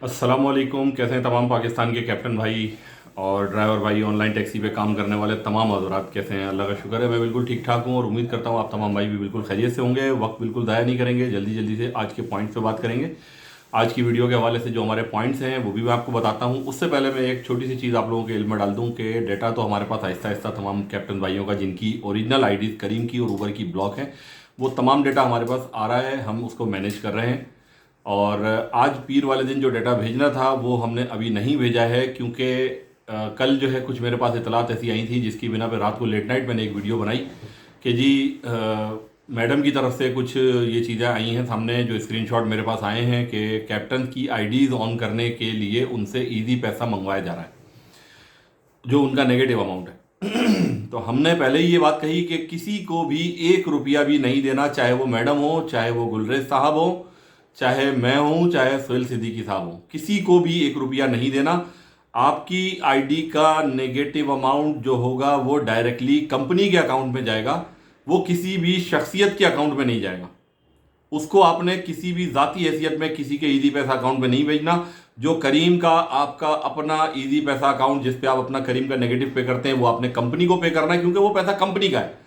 अस्सलामुअलैकुम। कैसे हैं तमाम पाकिस्तान के कैप्टन भाई और ड्राइवर भाई, ऑनलाइन टैक्सी पे काम करने वाले तमाम हज़रात कैसे हैं? अल्लाह का शुक्र है, मैं बिल्कुल ठीक ठाक हूँ और उम्मीद करता हूँ आप तमाम भाई भी बिल्कुल खैरियत से होंगे। वक्त बिल्कुल ज़ाया नहीं करेंगे, जल्दी जल्दी से आज के पॉइंट्स पे बात करेंगे। आज की वीडियो के हवाले से जो हमारे पॉइंट्स हैं वो भी मैं आपको बताता हूँ। उससे पहले मैं एक छोटी सी चीज़ आप लोगों के इल्म में डाल दूँ कि डेटा तो हमारे पास आहिस्ता आहिस्ता तमाम कैप्टन भाइयों का जिनकी ओरिजिनल आईडीज़ करीम की और ऊबर की ब्लॉक है, वो तमाम डेटा हमारे पास आ रहा है, हम उसको मैनेज कर रहे हैं। और आज पीर वाले दिन जो डेटा भेजना था वो हमने अभी नहीं भेजा है, क्योंकि कल जो है कुछ मेरे पास इतलात ऐसी आई थी जिसकी बिना पे रात को लेट नाइट मैंने एक वीडियो बनाई कि जी मैडम की तरफ से कुछ ये चीज़ें आई हैं सामने, जो स्क्रीनशॉट मेरे पास आए हैं कि कैप्टन की आईडीज़ ऑन करने के लिए उनसे ईजी पैसा मंगवाया जा रहा है, जो उनका नेगेटिव अमाउंट है। तो हमने पहले ही ये बात कही कि किसी को भी 1 रुपया भी नहीं देना, चाहे वो मैडम हो, चाहे वो गुलरेज साहब हो, चाहे मैं हूं, चाहे सोहेल सिद्दीकी साहब हो, किसी को भी 1 रुपया नहीं देना। आपकी आईडी का नेगेटिव अमाउंट जो होगा वो डायरेक्टली कंपनी के अकाउंट में जाएगा, वो किसी भी शख्सियत के अकाउंट में नहीं जाएगा। उसको आपने किसी भी ज़ाती हैसियत में किसी के ईजी पैसा अकाउंट में नहीं भेजना। जो करीम का आपका अपना ईजी पैसा अकाउंट जिस पे आप अपना करीम का नेगेटिव पे करते हैं वो आपने कंपनी को पे करना है, क्योंकि वो पैसा कंपनी का है।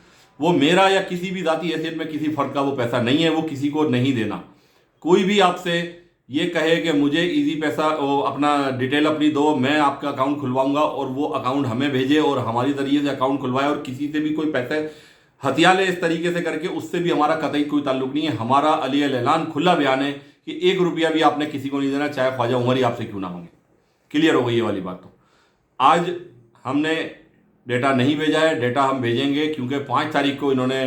वो मेरा या किसी भी ज़ाती हैसियत में किसी फ़र्द का वो पैसा नहीं है, वो किसी को नहीं देना। कोई भी आपसे ये कहे कि मुझे इजी पैसा वो अपना डिटेल अपनी दो, मैं आपका अकाउंट खुलवाऊंगा, और वो अकाउंट हमें भेजे और हमारी तरीके से अकाउंट खुलवाए और किसी से भी कोई पैसे हथिया ले इस तरीके से करके, उससे भी हमारा कतई कोई ताल्लुक नहीं है। हमारा अली ऐलान खुला बयान है कि 1 रुपया भी आपने किसी को नहीं देना, चाहे ख्वाजा उमर ही आपसे क्यों ना मांगे। क्लियर हो गई ये वाली बात। तो आज हमने डेटा नहीं भेजा है, डेटा हम भेजेंगे, क्योंकि 5 तारीख को इन्होंने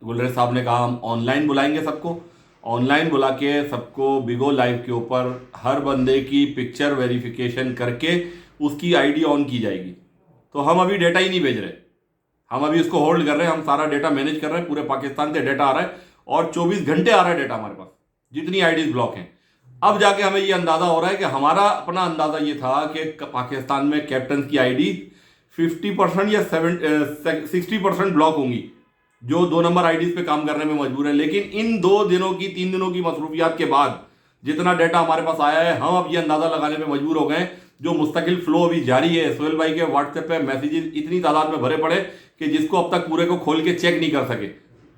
गुलरेज साहब ने कहा हम ऑनलाइन बुलाएंगे सबको। ऑनलाइन बुला के सबको बिगो लाइव के ऊपर हर बंदे की पिक्चर वेरिफिकेशन करके उसकी आईडी ऑन की जाएगी। तो हम अभी डेटा ही नहीं भेज रहे, हम अभी उसको होल्ड कर रहे हैं। हम सारा डेटा मैनेज कर रहे हैं, पूरे पाकिस्तान से डेटा आ रहा है और 24 घंटे आ रहा है डेटा हमारे पास, जितनी आईडीज ब्लॉक हैं। अब जाके हमें ये अंदाजा हो रहा है कि हमारा अपना अंदाजा ये था कि पाकिस्तान में कैप्टन की आईडी 50% या 60% ब्लॉक होंगी, जो 2 नंबर आईडीज पे काम करने में मजबूर है। लेकिन इन 2 दिनों की 3 दिनों की मसरूफियात के बाद जितना डेटा हमारे पास आया है, हम अब ये अंदाजा लगाने पे मजबूर हो गए। जो मुस्तकिल फ्लो अभी जारी है, सोहेल भाई के व्हाट्सएप पे मैसेजेस इतनी तादाद में भरे पड़े कि जिसको अब तक पूरे को खोल के चेक नहीं कर सके।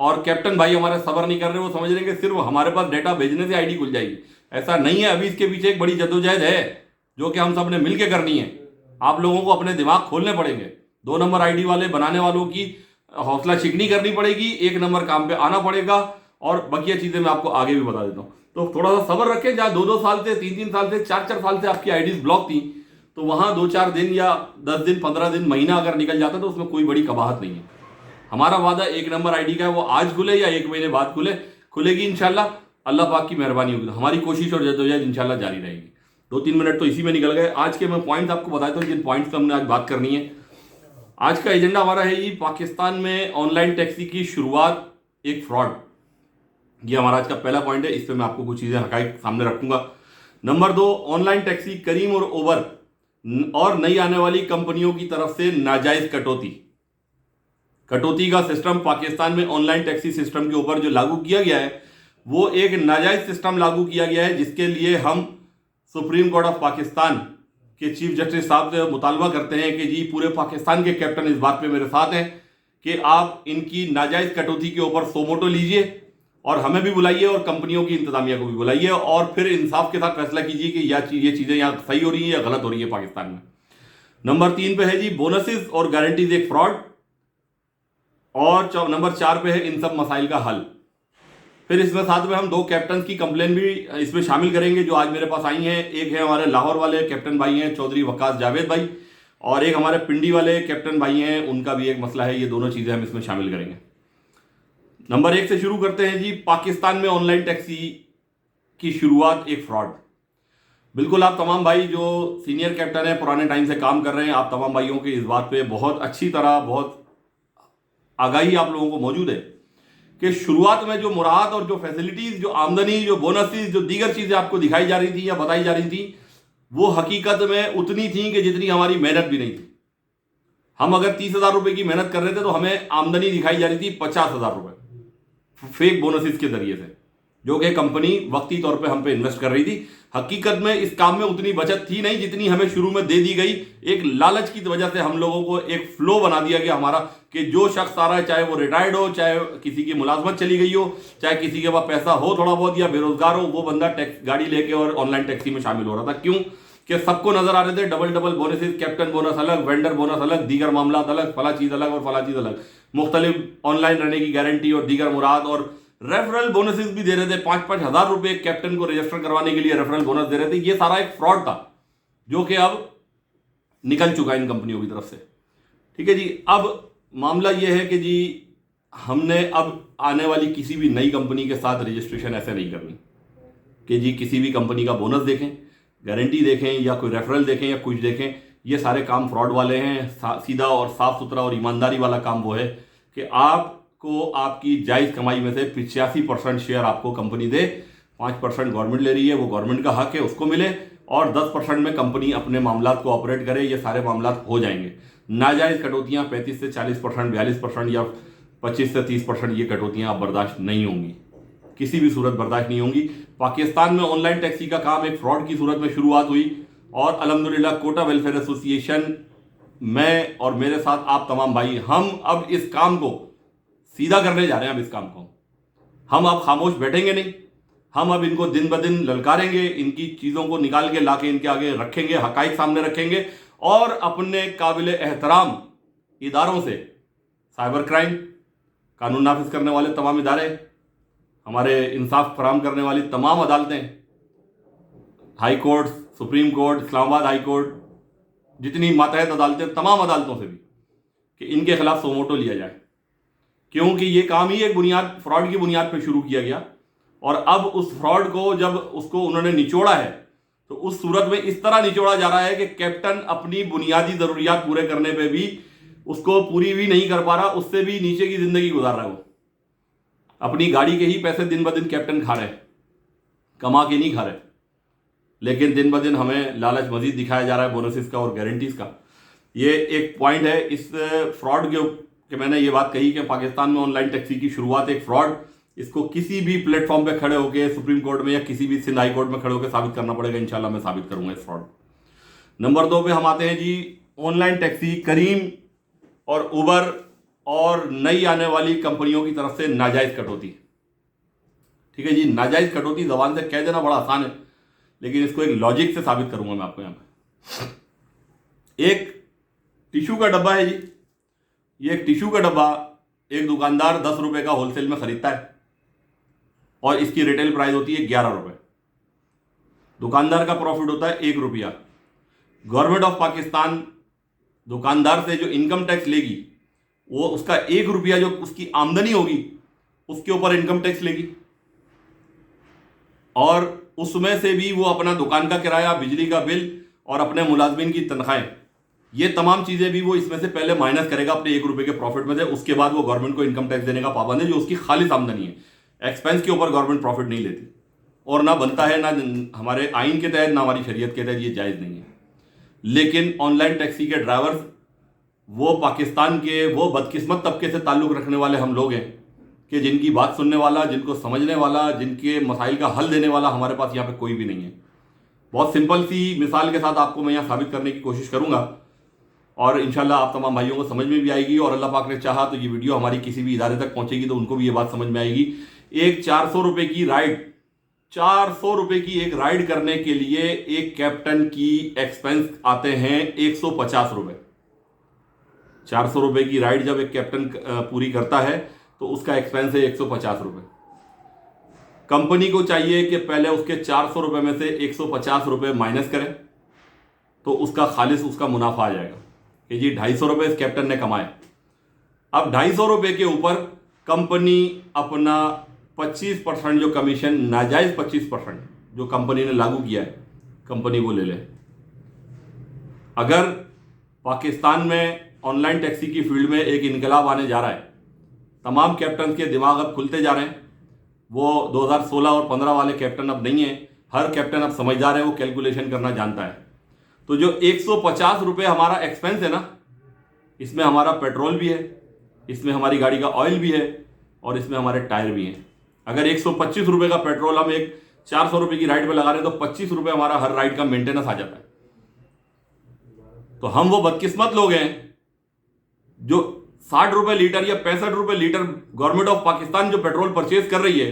और कैप्टन भाई हमारे सब्र नहीं कर रहे, वो समझ रहे हैं कि सिर्फ हमारे पास डेटा भेजने से आईडी खुल जाएगी। ऐसा नहीं है, अभी इसके पीछे एक बड़ी जद्दोजहद है जो कि हम सब ने मिलकर करनी है। आप लोगों को अपने दिमाग खोलने पड़ेंगे। 2 नंबर आईडी वाले बनाने वालों की हौसला शिकनी करनी पड़ेगी, 1 नंबर काम पे आना पड़ेगा, और बकिया चीजें मैं आपको आगे भी बता देता हूँ। तो थोड़ा सा सब्र रखें। जहाँ 2-2 साल से, 3-3 साल से, 4-4 साल से आपकी आईडीज ब्लॉक थी, तो वहां 2-4 दिन या 10 दिन, 15 दिन, महीना अगर निकल जाता तो उसमें कोई बड़ी कबाहत नहीं है। हमारा वादा 1 नंबर आईडी का है, वो आज खुले या 1 महीने बाद खुलेगी इंशाल्लाह। अल्लाह पाक की मेहरबानी होगी, हमारी कोशिश और जद्दोजहद इंशाल्लाह जारी रहेगी। 2-3 मिनट तो इसी में निकल गए। आज के मैं पॉइंट्स आपको बताता हूँ जिन पॉइंट्स पर हमने आज बात करनी है। आज का एजेंडा हमारा है ये पाकिस्तान में ऑनलाइन टैक्सी की शुरुआत एक फ्रॉड। ये हमारा आज का पहला पॉइंट है, इस पर मैं आपको कुछ चीज़ें हकाइक सामने रखूंगा। नंबर 2, ऑनलाइन टैक्सी करीम और उबर और नई आने वाली कंपनियों की तरफ से नाजायज कटौती का सिस्टम पाकिस्तान में ऑनलाइन टैक्सी सिस्टम के ऊपर जो लागू किया गया है, वो एक नाजायज सिस्टम लागू किया गया है, जिसके लिए हम सुप्रीम कोर्ट ऑफ पाकिस्तान के चीफ जस्टिस साहब से मुतालबा करते हैं कि जी पूरे पाकिस्तान के कैप्टन इस बात पे मेरे साथ हैं कि आप इनकी नाजायज कटौती के ऊपर सोमोटो लीजिए और हमें भी बुलाइए और कंपनियों की इंतजामिया को भी बुलाइए, और फिर इंसाफ के साथ फैसला कीजिए कि ये चीज़ें यहाँ सही हो रही हैं या गलत हो रही है पाकिस्तान में। नंबर 3 पे है जी बोनसेस और गारंटीज एक फ्रॉड, और नंबर 4 पे है इन सब मसाइल का हल। फिर इसमें साथ में हम 2 कैप्टन की कंप्लेन भी इसमें शामिल करेंगे जो आज मेरे पास आई हैं। एक है हमारे लाहौर वाले कैप्टन भाई हैं चौधरी वकास जावेद भाई, और एक हमारे पिंडी वाले कैप्टन भाई हैं, उनका भी एक मसला है। ये दोनों चीज़ें हम इसमें शामिल करेंगे। नंबर 1 से शुरू करते हैं जी। पाकिस्तान में ऑनलाइन टैक्सी की शुरुआत एक फ्रॉड। बिल्कुल, आप तमाम भाई जो सीनियर कैप्टन है, पुराने टाइम से काम कर रहे हैं, आप तमाम भाइयों की इस बात पे बहुत अच्छी तरह, बहुत आगाही आप लोगों को मौजूद है कि शुरुआत में जो मुराद और जो फैसिलिटीज, जो आमदनी, जो बोनसेस, जो दीगर चीज़ें आपको दिखाई जा रही थी या बताई जा रही थी, वो हकीकत में उतनी थी कि जितनी हमारी मेहनत भी नहीं थी। हम अगर 30,000 रुपये की मेहनत कर रहे थे तो हमें आमदनी दिखाई जा रही थी 50,000 रुपये फेक बोनसेस के जरिए से, जो कि कंपनी वक्ती तौर पे हम पे इन्वेस्ट कर रही थी, हकीकत में इस काम में उतनी बचत थी नहीं जितनी हमें शुरू में दे दी गई। एक लालच की वजह से हम लोगों को एक फ्लो बना दिया गया हमारा कि जो शख्स आ रहा है, चाहे वो रिटायर्ड हो, चाहे किसी की मुलाजमत चली गई हो, चाहे किसी के पास पैसा हो थोड़ा बहुत या बेरोजगार हो, वो बंदा टैक्स गाड़ी लेके और ऑनलाइन टैक्सी में शामिल हो रहा था। क्यों कि सबको नजर आ रहे थे double double bonuses, captain bonus अलग, वेंडर बोनस अलग, दीगर मामला अलग, फला चीज अलग और फला चीज अलग, मुख्तलिफ ऑनलाइन रहने की गारंटी और दीगर मुराद, और रेफरल बोनसेस भी दे रहे थे। 5-5 हजार रुपए कैप्टन को रजिस्टर करवाने के लिए रेफरल बोनस दे रहे थे। ये सारा एक फ्रॉड था जो कि अब निकल चुका है इन कंपनियों की तरफ से। ठीक है जी। अब मामला यह है कि जी हमने अब आने वाली किसी भी नई कंपनी के साथ रजिस्ट्रेशन ऐसे नहीं करनी कि जी किसी भी कंपनी का बोनस देखें, गारंटी देखें या कोई रेफरल देखें या कुछ देखें। ये सारे काम फ्रॉड वाले हैं। सीधा और साफ सुथरा और ईमानदारी वाला काम वो है कि आपको आपकी जायज़ कमाई में से 85% शेयर आपको कंपनी दे, 5% गवर्नमेंट ले रही है, वो गवर्नमेंट का हक है, उसको मिले, और 10% में कंपनी अपने मामलात को ऑपरेट करे। ये सारे मामलात हो जाएंगे। नाजायज़ कटौतियाँ 35 से 40%, 42% या 25 से 30% ये कटौतियाँ अब बर्दाश्त नहीं होंगी, किसी भी सूरत बर्दाश्त नहीं होंगी। पाकिस्तान में ऑनलाइन टैक्सी का काम एक फ्रॉड की सूरत में शुरुआत हुई और अल्हम्दुलिल्लाह कोटा वेलफेयर एसोसिएशन, मैं और मेरे साथ आप तमाम भाई, हम अब इस काम को सीधा करने जा रहे हैं। अब इस काम को हम अब खामोश बैठेंगे नहीं। हम अब इनको दिन ब दिन ललकारेंगे, इनकी चीज़ों को निकाल के लाके इनके आगे रखेंगे, हकाइक सामने रखेंगे, और अपने काबिल एहतराम इदारों से, साइबर क्राइम, कानून नाफिज करने वाले तमाम इदारे, हमारे इंसाफ फराहम करने वाली तमाम अदालतें, high court, supreme court, Islamabad high court, जितनी मातहत अदालतें, तमाम अदालतों से भी कि इनके खिलाफ सोमोटो लिया जाए। क्योंकि ये काम ही एक बुनियाद, फ्रॉड की बुनियाद पर शुरू किया गया, और अब उस फ्रॉड को जब उसको उन्होंने निचोड़ा है तो उस सूरत में इस तरह निचोड़ा जा रहा है कि कैप्टन अपनी बुनियादी ज़रूरियात पूरे करने पे भी उसको पूरी भी नहीं कर पा रहा, उससे भी नीचे की ज़िंदगी गुजार रहा है। वो अपनी गाड़ी के ही पैसे दिन ब दिन कैप्टन खा रहे, कमा के नहीं खा रहे, लेकिन दिन ब दिन हमें लालच मजीद दिखाया जा रहा है बोनसेस का और गारंटीज का। ये एक पॉइंट है इस फ्रॉड के मैंने ये बात कही कि पाकिस्तान में ऑनलाइन टैक्सी की शुरुआत एक फ्रॉड, इसको किसी भी प्लेटफॉर्म पे खड़े होकर सुप्रीम कोर्ट में या किसी भी सिंध हाई कोर्ट में खड़े होकर साबित करना पड़ेगा। इंशाल्लाह मैं साबित करूंगा इस फ्रॉड। नंबर 2 पे हम आते हैं जी ऑनलाइन टैक्सी, करीम और उबर और नई आने वाली कंपनियों की तरफ से नाजायज कटौती। ठीक है जी, नाजायज कटौती जबान से कह देना बड़ा आसान है, लेकिन इसको एक लॉजिक से साबित करूंगा मैं आपको। यहां पे एक टिश्यू का डब्बा है जी, ये एक टिश्यू का डब्बा एक दुकानदार 10 रुपए का होलसेल में खरीदता है और इसकी रिटेल प्राइस होती है 11 रुपए। दुकानदार का प्रॉफिट होता है 1 रुपया। गवर्नमेंट ऑफ पाकिस्तान दुकानदार से जो इनकम टैक्स लेगी, वो उसका 1 रुपया जो उसकी आमदनी होगी उसके ऊपर इनकम टैक्स लेगी, और उसमें से भी वो अपना दुकान का किराया, बिजली का बिल और अपने मुलाजमीन की तनख्वाहें, ये तमाम चीज़ें भी वो इसमें से पहले माइनस करेगा अपने 1 रुपये के प्रॉफिट में से। उसके बाद वो गवर्नमेंट को इनकम टैक्स देने का पाबंद है, जो उसकी खालिस आमदनी है। एक्सपेंस के ऊपर गवर्नमेंट प्रॉफिट नहीं लेती, और ना बनता है, ना हमारे आइन के तहत, ना हमारी शरीयत के तहत ये जायज़ नहीं है। लेकिन ऑनलाइन टैक्सी के ड्राइवर्स, वो पाकिस्तान के वो बदकिस्मत तबके से ताल्लुक़ रखने वाले हम लोग हैं कि जिनकी बात सुनने वाला, जिनको समझने वाला, जिनके मसाइल का हल देने वाला हमारे पास यहाँ पे कोई भी नहीं है। बहुत सिंपल सी मिसाल के साथ आपको मैं यहाँ साबित करने की कोशिश करूँगा, और इंशाल्लाह आप तमाम भाइयों को समझ में भी आएगी, और अल्लाह पाक ने चाहा तो ये वीडियो हमारी किसी भी इदारे तक पहुँचेगी तो उनको भी ये बात समझ में आएगी। एक 400 रुपये की राइड, 400 रुपये की एक राइड करने के लिए एक कैप्टन की एक्सपेंस आते हैं 150 रुपये। 400 रुपये की राइड जब एक कैप्टन पूरी करता है तो उसका एक्सपेंस है 150 रुपये। कंपनी को चाहिए कि पहले उसके 400 रुपये में से 150 रुपये माइनस करें, तो उसका खालिस उसका मुनाफा आ जाएगा कि जी 250 रुपये इस कैप्टन ने कमाए। अब 250 रुपये के ऊपर कंपनी अपना 25% जो कमीशन, नाजायज़ 25% जो कंपनी ने लागू किया है, कंपनी वो ले ले। अगर पाकिस्तान में ऑनलाइन टैक्सी की फील्ड में एक इनकलाब आने जा रहा है, तमाम कैप्टन के दिमाग अब खुलते जा रहे हैं। वो 2016 और 15 वाले कैप्टन अब नहीं है, हर कैप्टन अब समझदार है, वो कैलकुलेशन करना जानता है। तो जो 150 रुपये हमारा एक्सपेंस है ना, इसमें हमारा पेट्रोल भी है, इसमें हमारी गाड़ी का ऑयल भी है, और इसमें हमारे टायर भी हैं। अगर 125 रुपये का पेट्रोल हम एक ₹400 की राइड पे लगा रहे हैं तो ₹25 हमारा हर राइड का मेंटेनेंस आ जाता है। तो हम वो बदकिस्मत लोग हैं जो ₹60 लीटर या ₹65 लीटर गवर्नमेंट ऑफ पाकिस्तान जो पेट्रोल परचेज कर रही है,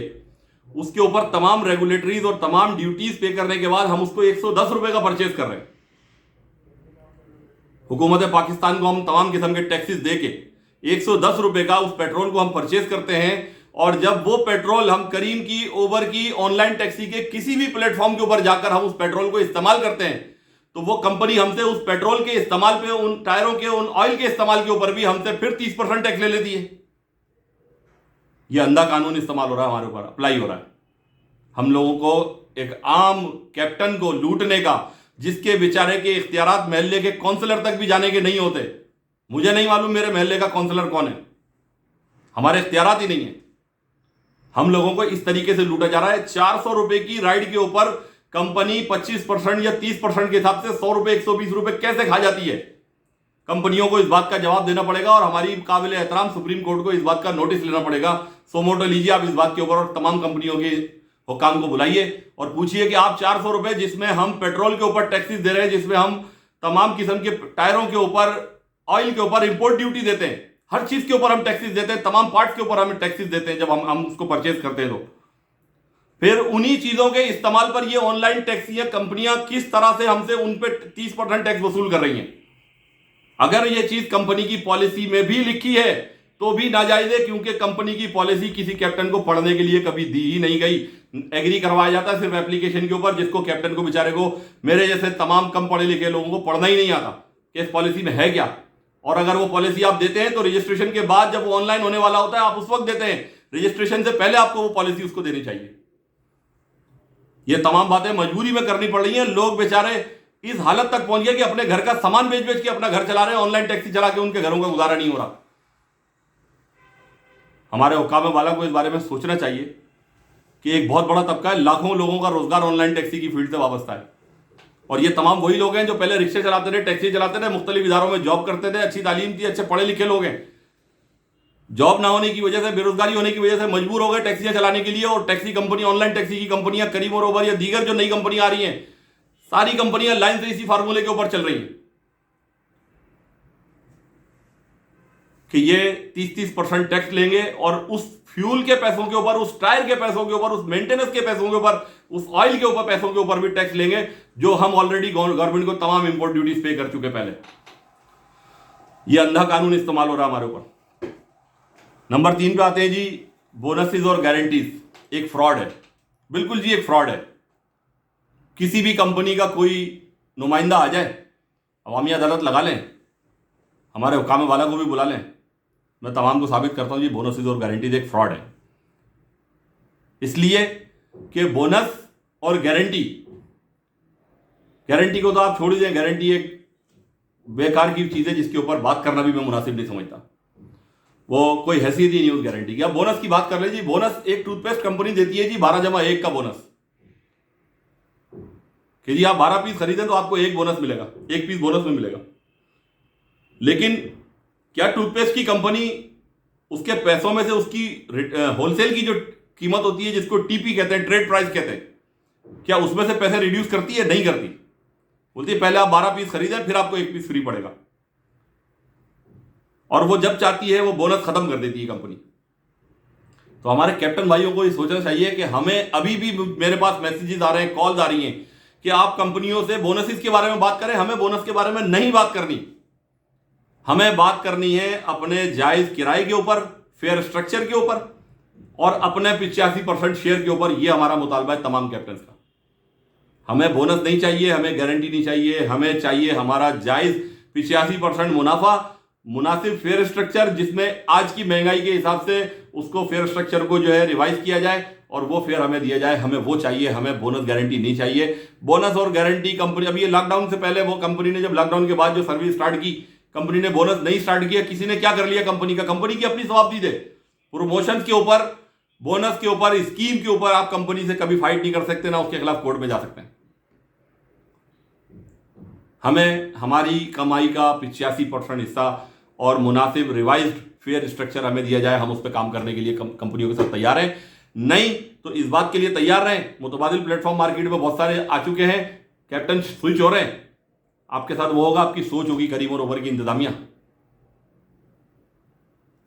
उसके ऊपर तमाम रेगुलेटरीज और तमाम ड्यूटीज पे करने के बाद हम उसको ₹110 का परचेज कर रहे हैं। हुकूमत पाकिस्तान को हम तमाम किस्म के टैक्सेस दे के ₹110 का उस पेट्रोल को हम परचेज करते हैं, और जब वो पेट्रोल हम करीम की, ओबर की, ऑनलाइन टैक्सी के किसी भी प्लेटफॉर्म के ऊपर जाकर हम उस पेट्रोल को इस्तेमाल करते हैं, तो वो कंपनी हमसे उस पेट्रोल के इस्तेमाल पे, उन टायरों के, उन ऑयल के इस्तेमाल के ऊपर भी हमसे फिर 30% टैक्स ले लेती है। ये अंधा कानून इस्तेमाल हो रहा है, हमारे ऊपर अप्लाई हो रहा है। हम लोगों को एक आम कैप्टन को लूटने का, जिसके बेचारे के इख्तियारात महल्ले के काउंसलर तक भी जाने के नहीं होते। मुझे नहीं मालूम मेरे महल्ले का काउंसलर कौन है, हमारे इख्तियारात ही नहीं है। हम लोगों को इस तरीके से लूटा जा रहा है। ₹400 की राइड के ऊपर कंपनी 25% या 30% के हिसाब से ₹100, ₹120 कैसे खा जाती है? कंपनियों को इस बात का जवाब देना पड़ेगा, और हमारी काबिल एहतराम सुप्रीम कोर्ट को इस बात का नोटिस लेना पड़ेगा। सोमोटो लीजिए आप इस बात के ऊपर, और तमाम कंपनियों के हुकाम को बुलाइए और पूछिए कि आप ₹400 जिसमें हम पेट्रोल के ऊपर टैक्सेस दे रहे हैं, जिसमें हम तमाम किस्म के टायरों के ऊपर, ऑयल के ऊपर इंपोर्ट ड्यूटी देते हैं, हर चीज के ऊपर हम टैक्सेस देते हैं, तमाम पार्ट्स के ऊपर हमें टैक्सेस देते हैं जब हम उसको परचेज करते हैं, तो फिर उन्हीं चीजों के इस्तेमाल पर ये ऑनलाइन टैक्सी कंपनियां किस तरह से हमसे उन पे 30% टैक्स वसूल कर रही हैं। अगर ये चीज कंपनी की पॉलिसी में भी लिखी है तो भी नाजायज है, क्योंकि कंपनी की पॉलिसी किसी कैप्टन को पढ़ने के लिए कभी दी ही नहीं गई। एग्री करवाया जाता है सिर्फ एप्लीकेशन के ऊपर, जिसको कैप्टन को बेचारे को, मेरे जैसे तमाम कम पढ़े लिखे लोगों को पढ़ना ही नहीं आता कि इस पॉलिसी में है क्या। और अगर वो पॉलिसी आप देते हैं तो रजिस्ट्रेशन के बाद जब वो ऑनलाइन होने वाला होता है आप उस वक्त देते हैं, रजिस्ट्रेशन से पहले आपको वो पॉलिसी उसको देनी चाहिए। ये तमाम बातें मजबूरी में करनी पड़ रही हैं। लोग बेचारे इस हालत तक पहुंच गए कि अपने घर का सामान बेच बेच के अपना घर चला रहे हैं, ऑनलाइन टैक्सी चला के उनके घरों का गुजारा नहीं हो रहा। हमारे हुक्काम वाला को इस बारे में सोचना चाहिए कि एक बहुत बड़ा तबका है, लाखों लोगों का रोजगार ऑनलाइन टैक्सी की फील्ड से वाबस्ता है, और ये तमाम वही लोग हैं जो पहले रिक्शे चलाते थे, टैक्सी चलाते थे, मुख्तलिफ इदारों में जॉब करते थे, अच्छी तालीम थी, अच्छे पढ़े लिखे लोग हैं। जॉब ना होने की वजह से, बेरोजगारी होने की वजह से मजबूर हो गए टैक्सियां चलाने के लिए, और टैक्सी कंपनी, ऑनलाइन टैक्सी की कंपनियां, करीम और ओबर या दीगर जो नई कंपनियां आ रही हैं, सारी कंपनियां लाइन से इसी फार्मूले के ऊपर चल रही हैं कि ये 30% टैक्स लेंगे, और उस फ्यूल के पैसों के ऊपर, उस टायर के पैसों के ऊपर, उस मेंटेनेंस के पैसों के ऊपर, उस ऑयल के ऊपर पैसों के ऊपर भी टैक्स लेंगे, जो हम ऑलरेडी गवर्नमेंट को तमाम इंपोर्ट ड्यूटीज पे कर चुके पहले। ये अंधा कानून इस्तेमाल हो रहा है हमारे ऊपर। नंबर 3 पे आते हैं जी, बोनसेस और गारंटीज एक फ्रॉड है। बिल्कुल जी, एक फ्रॉड है। किसी भी कंपनी का कोई नुमाइंदा आ जाए, अवामी अदालत लगा लें, हमारे हुक्काम वाला को भी बुला लें, मैं तमाम को साबित करता हूं जी बोनसेस और गारंटीज एक फ्रॉड है। इसलिए कि बोनस और गारंटी को तो आप छोड़ दीजिए, गारंटी एक बेकार की चीज है जिसके ऊपर बात करना भी मैं मुनासिब नहीं समझता। वो कोई हैसियत ही नहीं उस गारंटी की। अब बोनस की बात कर ले जी, बोनस एक टूथपेस्ट कंपनी देती है जी 12+1 का बोनस, कि जी आप 12 पीस खरीदें तो आपको एक बोनस मिलेगा, एक पीस बोनस में मिलेगा। लेकिन क्या टूथपेस्ट की कंपनी उसके पैसों में से उसकी होलसेल की जो कीमत होती है, जिसको टीपी कहते हैं, ट्रेड प्राइस कहते हैं, क्या उसमें से पैसे रिड्यूस करती है? नहीं करती। बोलती है पहले आप 12 पीस खरीदें, फिर आपको एक पीस फ्री पड़ेगा। और वो जब चाहती है वो बोनस खत्म कर देती है कंपनी। तो हमारे कैप्टन भाइयों को ये सोचना चाहिए कि हमें, अभी भी मेरे पास मैसेजेस आ रहे हैं, कॉल्स आ रही हैं कि आप कंपनियों से बोनसेस के बारे में बात करें। हमें बोनस के बारे में नहीं बात करनी, हमें बात करनी है अपने जायज किराए के ऊपर, फेयर स्ट्रक्चर के ऊपर, और अपने 85% शेयर के ऊपर। यह हमारा मुतालबा है तमाम कैप्टन्स का। हमें बोनस नहीं चाहिए, हमें गारंटी नहीं चाहिए, हमें चाहिए हमारा जायज 85% मुनाफा, मुनासिब फेयर स्ट्रक्चर, जिसमें आज की महंगाई के हिसाब से उसको फेयर स्ट्रक्चर को जो है रिवाइज किया जाए और वो फेयर हमें दिया जाए। हमें वो चाहिए, हमें बोनस गारंटी नहीं चाहिए। बोनस और गारंटी कंपनी, अभी ये लॉकडाउन से पहले वो कंपनी ने, जब लॉकडाउन के बाद जो सर्विस स्टार्ट की, कंपनी ने बोनस नहीं स्टार्ट किया। किसी ने क्या कर लिया कंपनी का, कंपनी की अपनी जवाबदीद है। प्रमोशन के ऊपर, बोनस के ऊपर, स्कीम के ऊपर आप कंपनी से कभी फाइट नहीं कर सकते, ना उसके खिलाफ कोर्ट में जा सकते हैं। हमें हमारी कमाई का 85% हिस्सा और मुनासिब रिवाइज्ड फेयर स्ट्रक्चर हमें दिया जाए। हम उस पर काम करने के लिए कंपनियों के साथ तैयार हैं। नहीं तो इस बात के लिए तैयार रहें। मुतबादिल प्लेटफॉर्म मार्केट में बहुत सारे आ चुके हैं, कैप्टन स्विच हो रहे हैं। आपके साथ वो होगा, आपकी सोच होगी करीम और ओवर की इंतजामिया।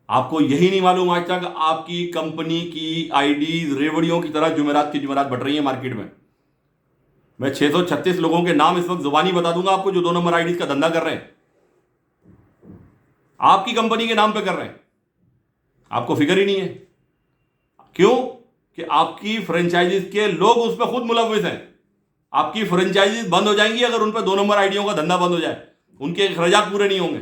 आपको यही नहीं मालूम आज तक आपकी कंपनी की आईडी रेवड़ियों की तरह जुमेरात की जुमेरात बढ़ रही है मार्केट में। मैं 636 लोगों के नाम इस वक्त जुबानी बता दूंगा आपको जो 2 नंबर आईडी का धंधा कर रहे हैं, आपकी कंपनी के नाम पे कर रहे हैं। आपको फिक्र ही नहीं है। क्यों? कि आपकी फ्रेंचाइजीज के लोग उस पर खुद मुलविस हैं। आपकी फ्रेंचाइजीज बंद हो जाएंगी अगर उन पर 2 नंबर आईडियों का धंधा बंद हो जाए, उनके अखराजात पूरे नहीं होंगे।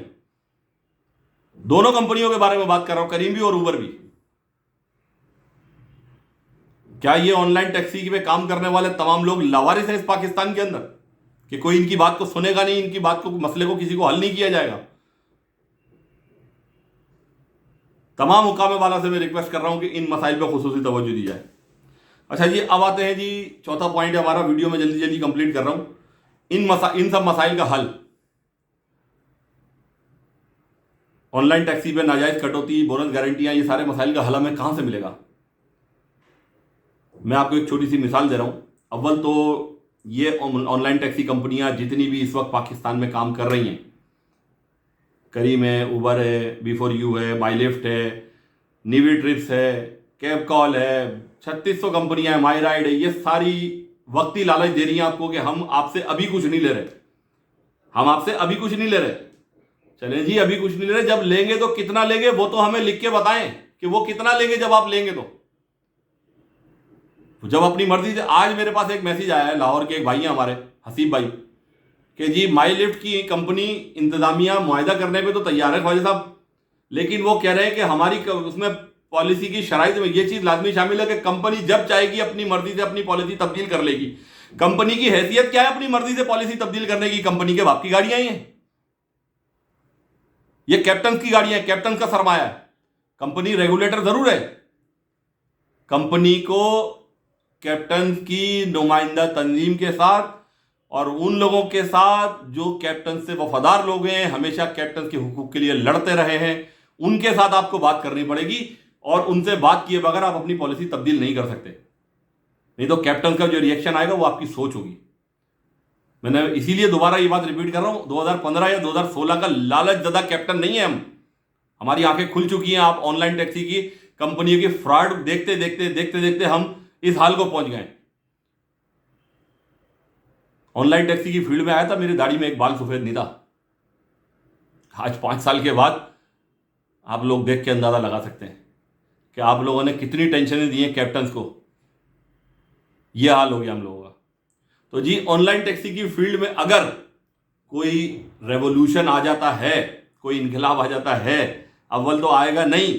दोनों कंपनियों के बारे में बात कर रहा हूं, करीम भी और उबर भी। क्या ये ऑनलाइन टैक्सी पे काम करने वाले तमाम लोग लावारिस हैं इस पाकिस्तान के अंदर, कि कोई इनकी बात को सुनेगा नहीं, इनकी बात को, मसले को किसी को हल नहीं किया जाएगा? तमाम हुकाम वाला से मैं रिक्वेस्ट कर रहा हूं कि इन मसाइल पर खुसूसी तवज्जो दी जाए। अच्छा जी, अब आते हैं जी, चौथा पॉइंट है हमारा, वीडियो में जल्दी जल्दी कंप्लीट कर रहा हूं। इन सब मसाइल का हल, ऑनलाइन टैक्सी पे नाजायज कटौती, बोनस गारंटियां, ये सारे मसाइल का हल हमें कहां से मिलेगा? मैं आपको एक छोटी सी मिसाल दे रहा हूं। अव्वल तो ये ऑनलाइन टैक्सी कंपनियां जितनी भी इस वक्त पाकिस्तान में काम कर रही हैं, करीम है, उबर है, B4U है, माईलिफ्ट है, निवी ट्रिप्स है, कैब कॉल है, 3600 कंपनियां हैं, माई राइड है, ये सारी वक्ती लालच दे रही हैं आपको कि हम आपसे अभी कुछ नहीं ले रहे, हम आपसे अभी कुछ नहीं ले रहे। चलें जी, अभी कुछ नहीं ले रहे, जब लेंगे तो कितना लेंगे वो तो हमें लिख के बताएं कि वो कितना लेंगे जब आप लेंगे। तो जब अपनी मर्जी से, आज मेरे पास एक मैसेज आया है लाहौर के एक भाई हैं हमारे, हसीब भाई, कि जी माईलिफ्ट की कंपनी इंतजामिया मुआहदा करने पे तो तैयार है ख्वाजा साहब, लेकिन वो कह रहे हैं कि हमारी उसमें पॉलिसी की शराइत में ये चीज लाजमी शामिल है कि कंपनी जब चाहेगी अपनी मर्जी से अपनी पॉलिसी तब्दील कर लेगी। कंपनी की हैसियत क्या है अपनी मर्जी से पॉलिसी तब्दील करने की? कंपनी के बाप की गाड़ियां ही हैं, ये कैप्टन की गाड़ियां हैं, कैप्टन का सरमाया है। कंपनी रेगुलेटर जरूर है, कंपनी को कैप्टन की नुमाइंदा तंजीम के साथ और उन लोगों के साथ जो कैप्टन से वफादार लोग हैं, हमेशा कैप्टन के हुकूक के लिए लड़ते रहे हैं, उनके साथ आपको बात करनी पड़ेगी और उनसे बात किए बगैर आप अपनी पॉलिसी तब्दील नहीं कर सकते। नहीं तो कैप्टन का जो रिएक्शन आएगा वो आपकी सोच होगी। मैंने इसीलिए दोबारा ये बात रिपीट कर रहा हूं, 2015 या 2016 का लालच ज़्यादा कैप्टन नहीं है हम। हमारी आंखें खुल चुकी हैं। आप ऑनलाइन टैक्सी की कंपनियों की फ्रॉड देखते देखते हम इस हाल को पहुंच गए। ऑनलाइन टैक्सी की फील्ड में आया था, मेरी दाढ़ी में एक बाल सफेद नहीं था। आज 5 साल के बाद आप लोग देख के अंदाजा लगा सकते हैं कि आप लोगों ने कितनी टेंशनें दी हैं कैप्टन्स को। यह हाल हो गया हम लोगों का। तो जी, ऑनलाइन टैक्सी की फील्ड में अगर कोई रेवोल्यूशन आ जाता है, कोई इनकलाब आ जाता है, अव्वल तो आएगा नहीं,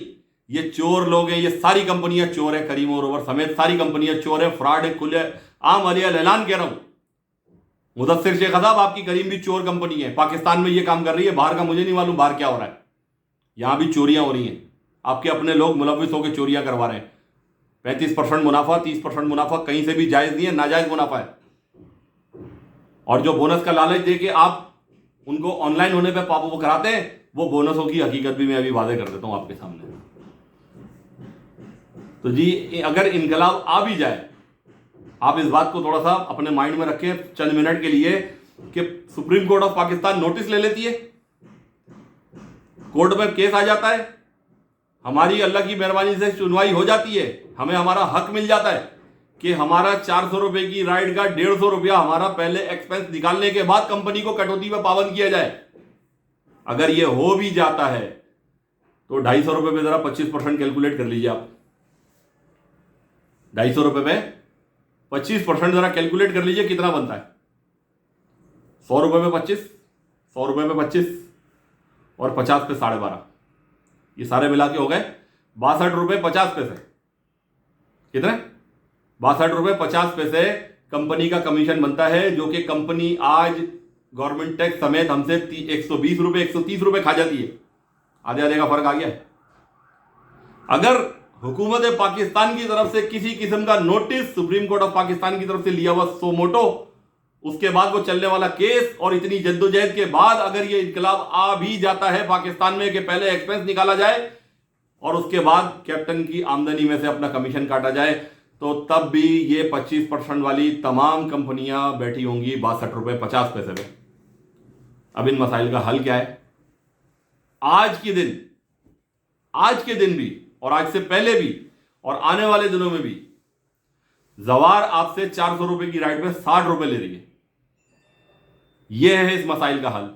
ये चोर लोग हैं, ये सारी कंपनियां चोर है, करीम और ओवर समेत सारी कंपनियां चोर है, फ्रॉड है, खुले आम अलिया ऐलान कह रहा हूं। मुदस्सिर शेख साहब, आपकी करीम भी चोर कंपनी है, पाकिस्तान में ये काम कर रही है, बाहर का मुझे नहीं मालूम बाहर क्या हो रहा है, यहां भी चोरियां हो रही हैं। आपके अपने लोग मुलविस होकर चोरियां करवा रहे हैं। 35% मुनाफा, 30% मुनाफा कहीं से भी जायज नहीं है, नाजायज मुनाफा है। और जो बोनस का लालच दे के आप उनको ऑनलाइन होने पर वो कराते हैं, वो बोनसों की हकीकत भी मैं अभी वादे कर देता हूं आपके सामने। तो जी, अगर इनकलाब आ भी जाए, आप इस बात को थोड़ा सा अपने माइंड में रखें चंद मिनट के लिए कि supreme court of Pakistan notice ले लेती है, कोर्ट में केस आ जाता है, हमारी अल्लाह की मेहरबानी से सुनवाई हो जाती है, हमें हमारा हक मिल जाता है कि हमारा 400 रुपए की राइड का 150 रुपया हमारा पहले एक्सपेंस निकालने के बाद कंपनी को कटौती में पाबंद किया जाए। अगर ये हो भी जाता है तो 250 रुपए पे जरा 25% कैलकुलेट कर लीजिए आप। 250 रुपए पे 25% जरा कैलकुलेट कर लीजिए कितना बनता है। 100 रुपए पे 25, 100 रुपए पे 25 और 50 पे 12.5, ये सारे मिला के हो गए 62 रुपए 50 पैसे। कितने? 62 रुपए 50 पैसे कंपनी का कमीशन बनता है, जो कि कंपनी आज गवर्नमेंट टैक्स समेत हमसे 120 रुपए 130 रुपए खा जाती है। आधे आधे का फर्क आ गया है। अगर हुकूमत पाकिस्तान की तरफ से किसी किस्म का notice supreme court of Pakistan की तरफ से लिया हुआ सो मोटो, उसके बाद वो चलने वाला केस और इतनी जद्दोजहद के बाद अगर ये इनकलाब आ भी जाता है पाकिस्तान में कि पहले एक्सपेंस निकाला जाए और उसके बाद कैप्टन की आमदनी में से अपना कमीशन काटा जाए, तो तब भी ये 25% वाली तमाम कंपनियां बैठी होंगी 62 रुपये 50 पैसे पे। अब इन मसाइल का हल क्या है? आज के दिन भी और आज से पहले भी और आने वाले दिनों में भी जवार आपसे 400 रुपए की राइड पे 60 रुपए ले रही है। यह है इस मसाइल का हल।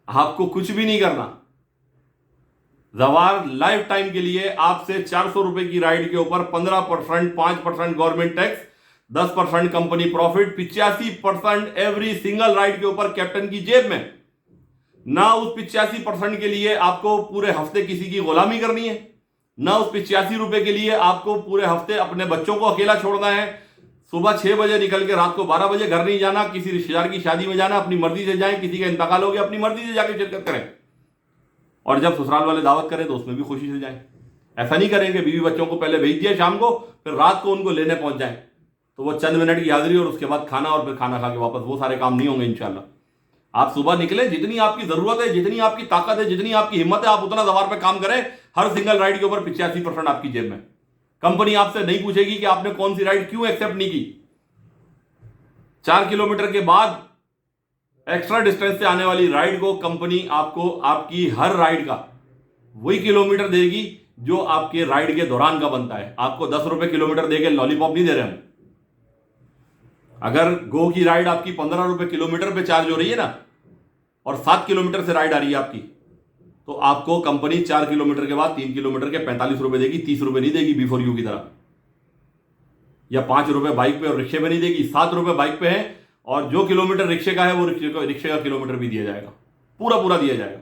आपको कुछ भी नहीं करना। जवार लाइफ टाइम के लिए आपसे 400 रुपए की राइड के ऊपर 15%, 5% government tax, 10% company profit, 85% every single ride के ऊपर कैप्टन की जेब में। ना उस 85% के लिए आपको पूरे हफ्ते किसी की गुलामी करनी है, ना उस 85 रुपए के लिए आपको पूरे हफ्ते अपने बच्चों को अकेला छोड़ना है। सुबह 6 बजे निकल के रात को 12 बजे घर नहीं जाना, किसी रिश्तेदार की शादी में जाना, अपनी मर्जी से जाएं, किसी का इंतकाल हो गया अपनी मर्जी से जाकर शिरकत करें, और जब ससुराल वाले दावत करें तो उसमें भी खुशी से जाएं। ऐसा नहीं करेंगे बीवी बच्चों को पहले भेज दिया शाम को, फिर रात को उनको लेने पहुंच जाएं, तो वो चंद मिनट की हाजिरी और उसके बाद खाना और फिर खाना खा के वापस, वो सारे काम नहीं होंगे इंशाल्लाह। आप सुबह निकले, जितनी आपकी जरूरत है, जितनी आपकी ताकत है, जितनी आपकी हिम्मत है, आप उतना जवार पे काम करें। हर सिंगल राइड के ऊपर 85% आपकी जेब में। कंपनी आपसे नहीं पूछेगी कि आपने कौन सी राइड क्यों एक्सेप्ट नहीं की। 4 किलोमीटर के बाद एक्स्ट्रा डिस्टेंस से आने वाली राइड को कंपनी आपको आपकी हर राइड का वही किलोमीटर देगी जो आपके राइड के दौरान का बनता है। आपको 10 रुपए किलोमीटर देके लॉलीपॉप नहीं दे रहे हम। अगर गो की राइड आपकी 15 रुपए किलोमीटर पे चार्ज हो रही है ना, और 7 किलोमीटर से राइड आ रही है आपकी, तो आपको कंपनी 4 किलोमीटर के बाद 3 किलोमीटर के 45 रुपए देगी, 30 रुपए नहीं देगी बिफोर यू की तरह। या 5 रुपए बाइक पे और रिक्शे में नहीं देगी, 7 रुपए बाइक पे है, और जो किलोमीटर रिक्शे का है वो रिक्शे का किलोमीटर भी दिया जाएगा, पूरा दिया जाएगा।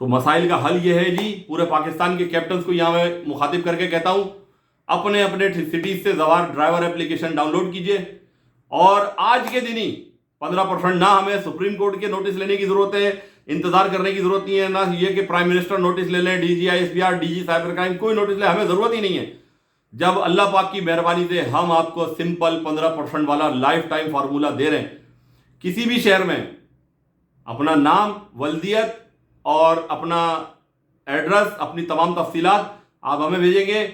तो मसाइल का हल ये है जी। पूरे पाकिस्तान के कैप्टन को यहां मैं मुखातिब करके कहता हूं, अपने अपने सिटीज से जवार ड्राइवर एप्लीकेशन डाउनलोड कीजिए, और आज के दिन ही 15% ना हमें सुप्रीम कोर्ट के नोटिस लेने की जरूरत है, इंतजार करने की जरूरत नहीं है, ना ये कि प्राइम मिनिस्टर नोटिस ले लें, DG ISPR, DG cyber crime, कोई नोटिस ले, हमें जरूरत ही नहीं है। जब अल्लाह पाक की मेहरबानी से हम आपको सिंपल 15% वाला लाइफ टाइम फार्मूला दे रहे हैं, किसी भी शहर में अपना नाम, वल्दियत और अपना एड्रेस, अपनी तमाम तफसीलात आप हमें भेजेंगे,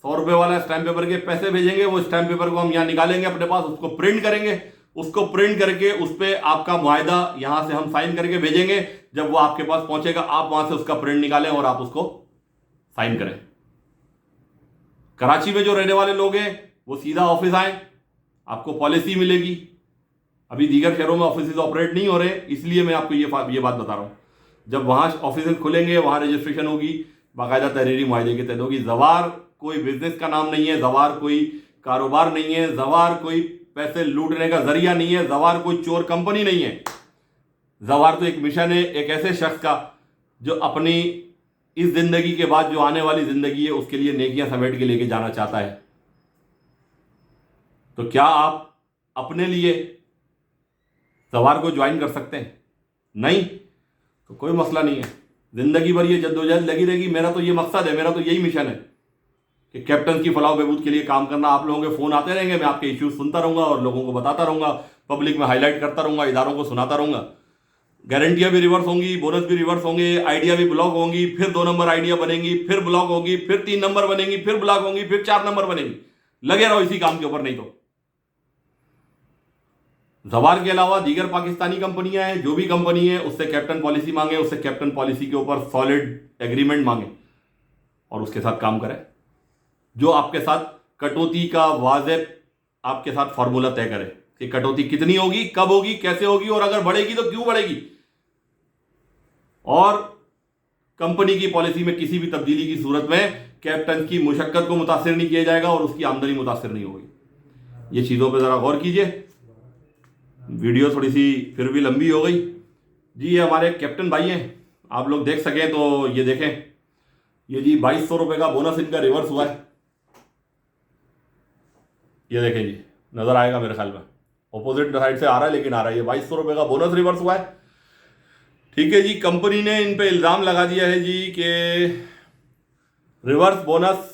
100 रुपए वाला स्टैम्प पेपर के पैसे भेजेंगे, वो स्टैम्प पेपर को हम यहाँ निकालेंगे अपने पास, उसको प्रिंट करेंगे, उसको प्रिंट करके उस पर आपका मुआहदा यहां से हम साइन करके भेजेंगे। जब वो आपके पास पहुंचेगा आप वहां से उसका प्रिंट निकालें और आप उसको साइन करें। कराची में जो रहने वाले लोग हैं वो सीधा ऑफिस आए, आपको पॉलिसी मिलेगी। अभी दीगर शहरों में ऑफिस ऑपरेट नहीं हो रहे, इसलिए मैं आपको ये बात बता रहा हूं। जब वहां ऑफिस खुलेंगे, वहां रजिस्ट्रेशन होगी, बाकायदा तहरीरी मुआहदे के तहत होगी। जवार कोई बिजनेस का नाम नहीं है, जवार कोई कारोबार नहीं है, जवार कोई पैसे लूटने का जरिया नहीं है, जवार कोई चोर कंपनी नहीं है। जवार तो एक मिशन है, एक ऐसे शख्स का जो अपनी इस जिंदगी के बाद जो आने वाली जिंदगी है उसके लिए नेकियां समेट के लेके जाना चाहता है। तो क्या आप अपने लिए जवार को ज्वाइन कर सकते हैं? नहीं तो कोई मसला नहीं है, जिंदगी भर ये जद्दोजहद लगी रहेगी। मेरा तो ये मकसद है, मेरा तो यही मिशन है कि कैप्टन की फलाह बहबूद के लिए काम करना। आप लोगों के फोन आते रहेंगे, मैं आपके इश्यूज सुनता रहूंगा और लोगों को बताता रहूंगा, पब्लिक में हाईलाइट करता रहूंगा, इदारों को सुनाता रहूंगा। गारंटियां भी रिवर्स होंगी, बोनस भी रिवर्स होंगे, आइडिया भी ब्लॉक होंगी, फिर 2 नंबर आइडिया बनेंगी, फिर ब्लॉक होगी, फिर 3 नंबर बनेंगी, फिर ब्लॉक होंगी, फिर 4 नंबर बनेंगी। लगे रहो इसी काम के ऊपर। नहीं तो जवार के अलावा दीगर पाकिस्तानी कंपनियां हैं, जो भी कंपनी है उससे कैप्टन पॉलिसी मांगे, उससे कैप्टन पॉलिसी के ऊपर सॉलिड एग्रीमेंट मांगे और उसके साथ काम करें, जो आपके साथ कटौती का वाज़ेब आपके साथ फॉर्मूला तय करे कि कटौती कितनी होगी, कब होगी, कैसे होगी, और अगर बढ़ेगी तो क्यों बढ़ेगी। और कंपनी की पॉलिसी में किसी भी तब्दीली की सूरत में कैप्टन की मुशक्कत को मुतासिर नहीं किया जाएगा और उसकी आमदनी मुतासिर नहीं होगी। ये चीज़ों पर ज़रा गौर कीजिए। वीडियो थोड़ी सी फिर भी लंबी हो गई जी। ये हमारे कैप्टन भाई हैं, आप लोग देख सकें तो ये देखें, ये जी 2200 रुपये का बोनस इनका रिवर्स हुआ है। ये देखें जी, नजर आएगा मेरे ख्याल में, ऑपोजिट साइड से आ रहा है लेकिन आ रहा है। ये 2200 रुपये का बोनस रिवर्स हुआ है। ठीक है जी। कंपनी ने इन पे इल्ज़ाम लगा दिया है जी कि रिवर्स बोनस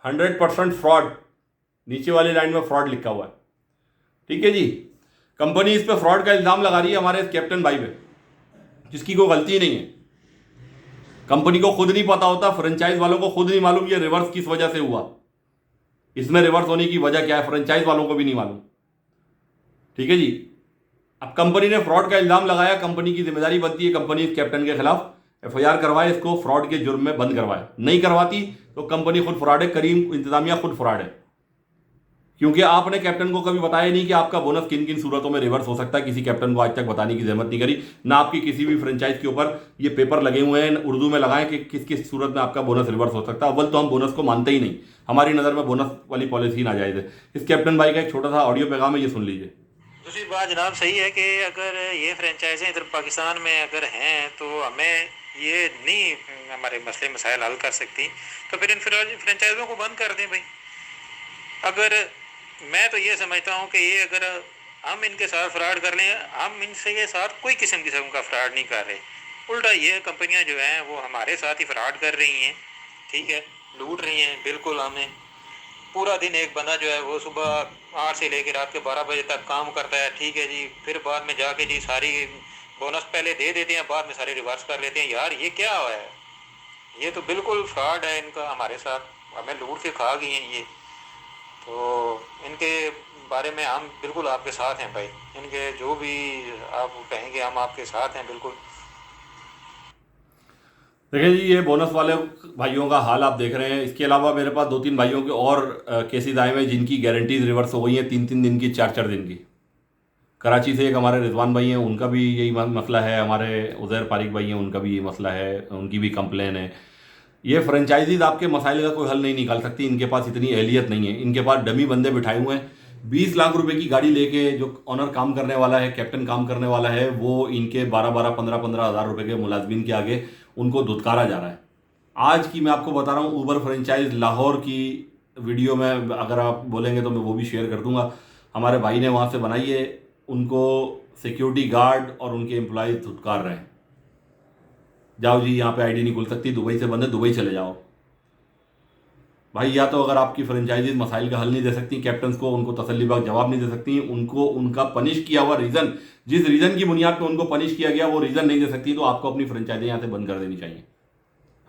100% फ्रॉड, नीचे वाली लाइन में फ्रॉड लिखा हुआ है। ठीक है जी। कंपनी इस पे फ्रॉड का इल्ज़ाम लगा रही है हमारे कैप्टन भाई पे, जिसकी कोई गलती नहीं है। कंपनी को खुद नहीं पता होता, फ्रेंचाइज वालों को खुद नहीं मालूम ये रिवर्स किस वजह से हुआ, इसमें रिवर्स होने की वजह क्या है, फ्रेंचाइज वालों को भी नहीं मालूम। ठीक है जी। अब कंपनी ने फ्रॉड का इल्जाम लगाया, कंपनी की जिम्मेदारी बनती है कंपनी इस कैप्टन के खिलाफ एफआईआर करवाए, इसको फ्रॉड के जुर्म में बंद करवाए। नहीं करवाती तो कंपनी खुद फ्रॉड है, करीम इंतजामिया खुद फ्रॉड है, क्योंकि आपने कैप्टन को कभी बताया नहीं कि आपका बोनस किन किन सूरतों में रिवर्स हो सकता है। किसी कैप्टन को आज तक बताने की जहमत नहीं करी, ना आपकी किसी भी फ्रेंचाइज के ऊपर ये पेपर लगे हुए हैं उर्दू में लगाएं कि किस किस सूरत में आपका बोनस रिवर्स हो सकता है। अव्वल तो हम बोनस को मानते ही नहीं, हमारी नज़र में बोनस वाली पॉलिसी नाजायज़ है। इस कैप्टन भाई का एक छोटा सा ऑडियो पैगाम है, ये सुन लीजिए। दूसरी बात जनाब सही है कि अगर ये फ्रेंचाइजें इधर पाकिस्तान में अगर हैं तो हमें ये नहीं हमारे मसले मसाइल हल कर सकती, तो फिर इन फ्रेंचाइजों को बंद कर दें भाई। अगर मैं तो ये समझता हूँ कि ये अगर हम इनके साथ फ्रॉड कर लें, हम इनसे ये साथ कोई किस्म का फ्रॉड नहीं कर रहे, उल्टा ये कंपनियाँ जो हैं वो हमारे साथ ही फ्रॉड कर रही हैं। ठीक है, लूट रही हैं बिल्कुल हमें। पूरा दिन एक बंदा जो है वो सुबह 8 से लेकर रात के 12 बजे तक काम करता है। ठीक है जी, फिर बाद में जाके जी सारी बोनस पहले दे देते हैं, बाद में सारे रिवर्स कर लेते हैं। यार ये क्या हुआ है, ये तो बिल्कुल फ्रॉड है इनका हमारे साथ, हमें लूट के खा गई हैं ये। तो इनके बारे में हम बिल्कुल आपके साथ हैं भाई, इनके जो भी आप कहेंगे हम आपके साथ हैं बिल्कुल। देखिए जी, ये बोनस वाले भाइयों का हाल आप देख रहे हैं। इसके अलावा मेरे पास 2-3 भाइयों के और केसेस आए हुए हैं जिनकी गारंटीज रिवर्स हो गई हैं, 3-3 दिन की, 4-4 दिन की। कराची से एक हमारे रिजवान भाई हैं, उनका भी यही मसला है। हमारे उज़ैर पारिक भाई हैं, उनका भी ये मसला है, उनकी भी कंप्लेन है। ये फ्रेंचाइजीज आपके मसाइल का कोई हल नहीं निकाल सकती, इनके पास इतनी एहलियत नहीं है। इनके पास डमी बंदे बिठाए हुए हैं। 20 लाख रुपए की गाड़ी लेके जो ऑनर काम करने वाला है, कैप्टन काम करने वाला है, वो इनके 12-12, 15-15 हज़ार रुपए के मुलाजमीन के आगे उनको धुतकारा जा रहा है। आज की मैं आपको बता रहा हूँ, ऊबर फ्रेंचाइज लाहौर की वीडियो में अगर आप बोलेंगे तो मैं वो भी शेयर कर दूंगा। हमारे भाई ने वहाँ से बनाई है, उनको सिक्योरिटी गार्ड और उनके एम्प्लॉयज़ धुतकार रहे हैं। जाओ जी, यहाँ पे आईडी नहीं खुल सकती, दुबई से बंद है, दुबई चले जाओ भाई। या तो अगर आपकी फ्रेंचाइजीज मसाइल का हल नहीं दे सकती, कैप्टन्स को उनको तसल्लीबख्श जवाब नहीं दे सकती, उनको उनका पनिश किया हुआ रीज़न, जिस रीज़न की बुनियाद पर उनको पनिश किया गया वो रीज़न नहीं दे सकती, तो आपको अपनी फ्रेंचाइजी यहाँ से बंद कर देनी चाहिए।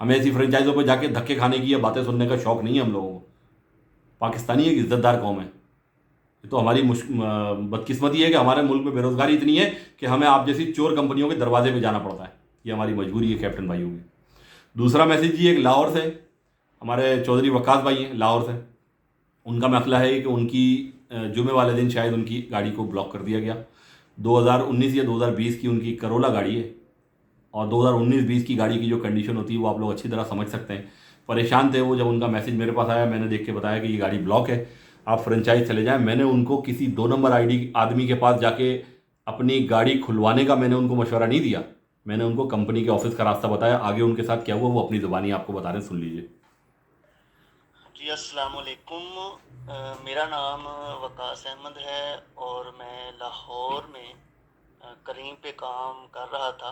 हमें ऐसी फ्रेंचाइजों पर जाके धक्के खाने की या बातें सुनने का शौक नहीं है हम लोगों को। पाकिस्तानी एक इज्जतदार कौम है। ये तो हमारी बदकिस्मती है कि हमारे मुल्क में बेरोजगारी इतनी है कि हमें आप जैसी चोर कंपनियों के दरवाजे पे जाना पड़ता है। ये हमारी मजबूरी है कैप्टन भाइयों की। दूसरा मैसेज जी एक लाहौर से, हमारे चौधरी वकास भाई हैं लाहौर से। उनका मसला है कि उनकी जुमे वाले दिन शायद उनकी गाड़ी को ब्लॉक कर दिया गया। 2019 या 2020 की उनकी करोला गाड़ी है, और 2019-20 की गाड़ी की जो कंडीशन होती है वो आप लोग अच्छी तरह समझ सकते हैं। परेशान थे वो, जब उनका मैसेज मेरे पास आया मैंने देख के बताया कि ये गाड़ी ब्लॉक है, आप फ्रेंचाइज चले जाएं। मैंने उनको किसी 2 नंबर आईडी आदमी के पास जाके अपनी गाड़ी खुलवाने का मैंने उनको मशवरा नहीं दिया, मैंने उनको कंपनी के ऑफिस का रास्ता बताया। आगे उनके साथ क्या हुआ वो अपनी ज़ुबानी आपको बता रहे हैं, सुन लीजिए। जी अस्सलाम वालेकुम। मेरा नाम वकास अहमद है और मैं लाहौर में करीम पे काम कर रहा था।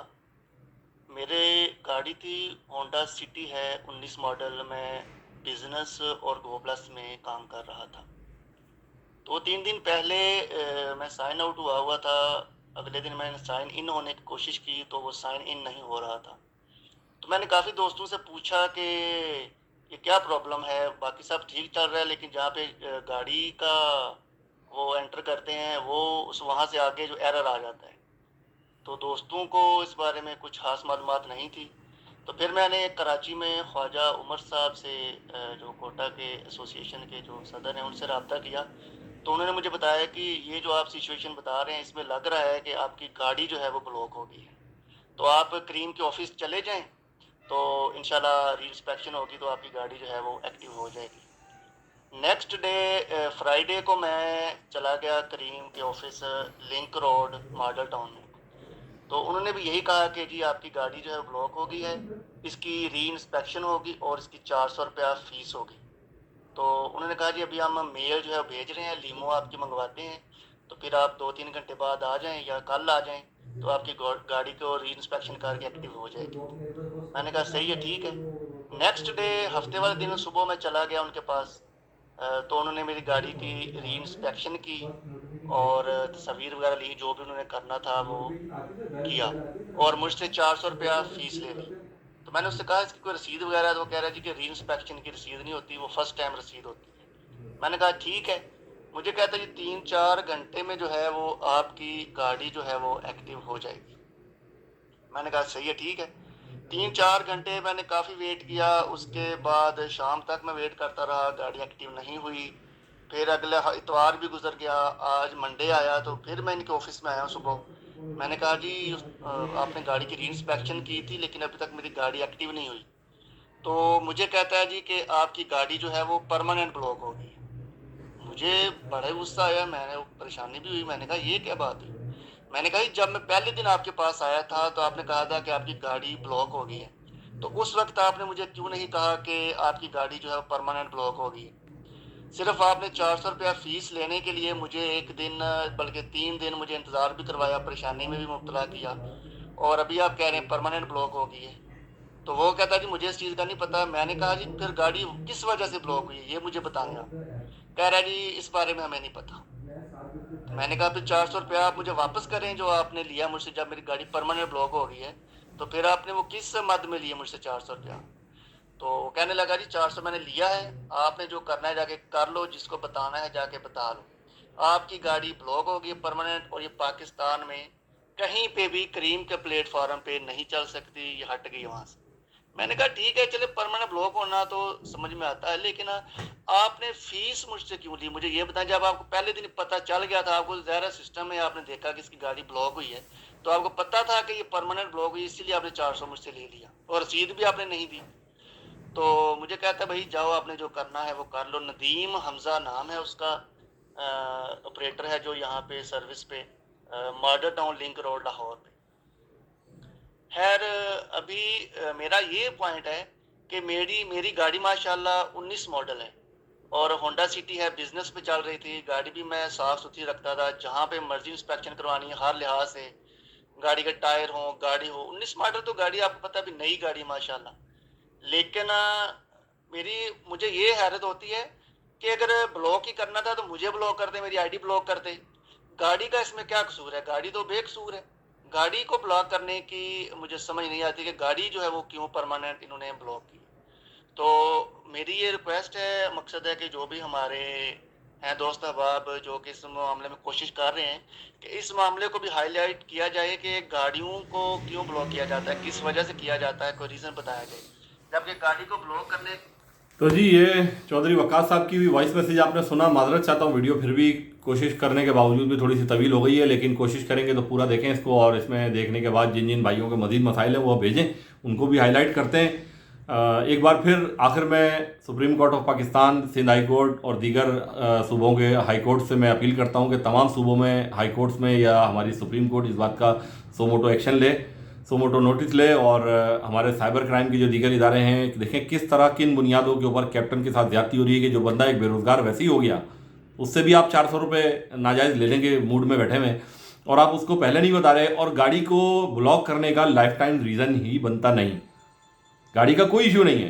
मेरे गाड़ी थी होंडा सिटी है 19 मॉडल में, बिज़नेस और गो प्लस में काम कर रहा था। 2-3 दिन पहले मैं साइन आउट हुआ था। अगले दिन मैंने साइन इन होने की कोशिश की तो वो साइन इन नहीं हो रहा था। तो मैंने काफ़ी दोस्तों से पूछा कि ये क्या प्रॉब्लम है, बाकी सब ठीक चल रहा है लेकिन जहाँ पे गाड़ी का वो एंटर करते हैं वो उस वहाँ से आगे जो एरर आ जाता है। तो दोस्तों को इस बारे में कुछ खास मालूमात नहीं थी। तो फिर मैंने कराची में ख्वाजा उमर साहब से जो कोटा के एसोसिएशन के जो सदर हैं उनसे रब्ता किया। तो उन्होंने मुझे बताया कि ये जो आप सिचुएशन बता रहे हैं इसमें लग रहा है कि आपकी गाड़ी जो है वो ब्लॉक हो गई है, तो आप करीम के ऑफिस चले जाएं, तो इंशाल्लाह री इंस्पेक्शन होगी तो आपकी गाड़ी जो है वो एक्टिव हो जाएगी। नेक्स्ट डे फ्राइडे को मैं चला गया करीम के office link road model town में। तो उन्होंने भी यही कहा कि जी आपकी गाड़ी जो है ब्लॉक हो गई है, इसकी री इंस्पेक्शन होगी और इसकी 400 रुपया फ़ीस होगी। तो उन्होंने कहा जी अभी हम मेल जो है भेज रहे हैं, लीमो आपकी मंगवाते हैं, तो फिर आप 2-3 घंटे बाद आ जाएं या कल आ जाएं तो आपकी गाड़ी को री इंस्पेक्शन करके एक्टिव हो जाएगी। मैंने कहा सही है, ठीक है। नेक्स्ट डे हफ्ते वाले दिन सुबह मैं चला गया उनके पास। तो उन्होंने मेरी गाड़ी की री इंस्पेक्शन की और तस्वीर वगैरह ली, जो भी उन्होंने करना था वो किया और मुझसे 400 रुपया फ़ीस ले ली। तो मैंने उससे कहा इसकी कोई रसीद वगैरह, तो वो कह रहा है जी कि री इंस्पेक्शन की रसीद नहीं होती, वो फर्स्ट टाइम रसीद होती है। मैंने कहा ठीक है। मुझे कहता है जी 3-4 घंटे में जो है वो आपकी गाड़ी जो है वो एक्टिव हो जाएगी। मैंने कहा सही है, ठीक है। 3-4 घंटे मैंने काफ़ी वेट किया, उसके बाद शाम तक मैं वेट करता रहा, गाड़ी एक्टिव नहीं हुई। फिर अगला इतवार भी गुजर गया, आज मंडे आया, तो फिर मैं इनके ऑफिस में आया सुबह। मैंने कहा जी आपने गाड़ी की री इंस्पेक्शन की थी लेकिन अभी तक मेरी गाड़ी एक्टिव नहीं हुई। तो मुझे कहता है जी कि आपकी गाड़ी जो है वो परमानेंट ब्लॉक होगी। मुझे बड़ा गुस्सा आया, मैंने परेशानी भी हुई। मैंने कहा ये क्या बात हुई? मैंने कहा जब मैं पहले दिन आपके पास आया था तो आपने कहा था कि आपकी गाड़ी ब्लॉक हो गई है, तो उस वक्त आपने मुझे क्यों नहीं कहा कि आपकी गाड़ी जो है परमानेंट ब्लॉक हो गई है? सिर्फ आपने 400 रुपया फीस लेने के लिए मुझे एक दिन बल्कि 3 दिन मुझे इंतज़ार भी करवाया, परेशानी में भी मुब्तला किया, और अभी आप कह रहे हैं परमानेंट ब्लॉक हो गई है। तो वो कहता जी मुझे इस चीज़ का नहीं पता। मैंने कहा जी फिर गाड़ी किस वजह से ब्लॉक हुई है ये मुझे बताएं आप। कह रहा जी इस बारे में हमें नहीं पता। मैंने कहा फिर 400 रुपया आप मुझे वापस करें जो आपने लिया मुझसे जब मेरी गाड़ी परमानेंट ब्लॉक हो गई है, तो फिर आपने वो किस मद में लिए मुझसे 400 रुपया? तो वो कहने लगा जी 400 मैंने लिया है, आपने जो करना है जाके कर लो, जिसको बताना है जाके बता लो। आपकी गाड़ी ब्लॉक हो गई परमानेंट, और ये पाकिस्तान में कहीं पे भी करीम के प्लेटफॉर्म पे नहीं चल सकती, ये हट गई वहाँ से। मैंने कहा ठीक है चले, परमानेंट ब्लॉक होना तो समझ में आता है, लेकिन आपने फीस मुझसे क्यों ली? मुझे ये बताएं, जब आपको पहले दिन पता चल गया था, आपको ज़ाहिर सिस्टम में आपने देखा कि इसकी गाड़ी ब्लॉक हुई है, तो आपको पता था कि ये परमानेंट ब्लॉक हुई, इसीलिए आपने 400 मुझसे ले लिया और रसीद भी आपने नहीं दी। तो मुझे कहता है भाई जाओ आपने जो करना है वो कर लो। नदीम हमजा नाम है उसका, ऑपरेटर है जो यहाँ पे सर्विस पे model town link road Lahore पे। खैर अभी मेरा ये पॉइंट है कि मेरी गाड़ी माशाल्लाह 19 मॉडल है और होंडा सिटी है, बिजनेस पे चल रही थी। गाड़ी भी मैं साफ़ सुथरी रखता था, जहाँ पे मर्जी इंस्पेक्शन करवानी है हर लिहाज से, गाड़ी के टायर हो, गाड़ी हो। 19 मॉडल तो गाड़ी आपको पता है अभी नई गाड़ी माशाल्लाह। लेकिन मुझे ये हैरत होती है कि अगर ब्लॉक ही करना था तो मुझे ब्लॉक कर दे, मेरी आईडी ब्लॉक कर दे। गाड़ी का इसमें क्या कसूर है? गाड़ी तो बेकसूर है। गाड़ी को ब्लॉक करने की मुझे समझ नहीं आती कि गाड़ी जो है वो क्यों परमानेंट इन्होंने ब्लॉक की। तो मेरी ये रिक्वेस्ट है, मकसद है कि जो भी हमारे हैं दोस्त अहबाब जो कि इस मामले में कोशिश कर रहे हैं कि इस मामले को भी हाईलाइट किया जाए कि गाड़ियों को क्यों ब्लॉक किया जाता है, किस वजह से किया जाता है, कोई रीज़न बताया जाए। जबकि गाड़ी को ब्लॉक करने तो जी ये चौधरी वकास साहब की भी वॉइस मैसेज आपने सुना। माजरत चाहता हूँ, वीडियो फिर भी कोशिश करने के बावजूद भी थोड़ी सी तवील हो गई है, लेकिन कोशिश करेंगे तो पूरा देखें इसको, और इसमें देखने के बाद जिन जिन भाइयों के मजीद मसाइल हैं वो भेजें, उनको भी हाईलाइट करते हैं। एक बार फिर आखिर में supreme court of Pakistan, Sindh high court और दीगर सूबों के हाई कोर्ट से मैं अपील करता हूँ कि तमाम सूबों में हाई कोर्ट्स में या हमारी सुप्रीम कोर्ट इस बात का सोमोटो एक्शन ले, सोमोटो नोटिस ले, और हमारे साइबर क्राइम के जो दीगर इदारे हैं देखें किस तरह किन बुनियादों के ऊपर कैप्टन के साथ ज्यादती हो रही है कि जो बंदा एक बेरोजगार वैसे ही हो गया, उससे भी आप 400 रुपये नाजायज़ लेने के मूड में बैठे हुए और आप उसको पहले नहीं बता रहे, और गाड़ी को ब्लॉक करने का लाइफ टाइम रीज़न ही बनता नहीं। गाड़ी का कोई इशू नहीं है,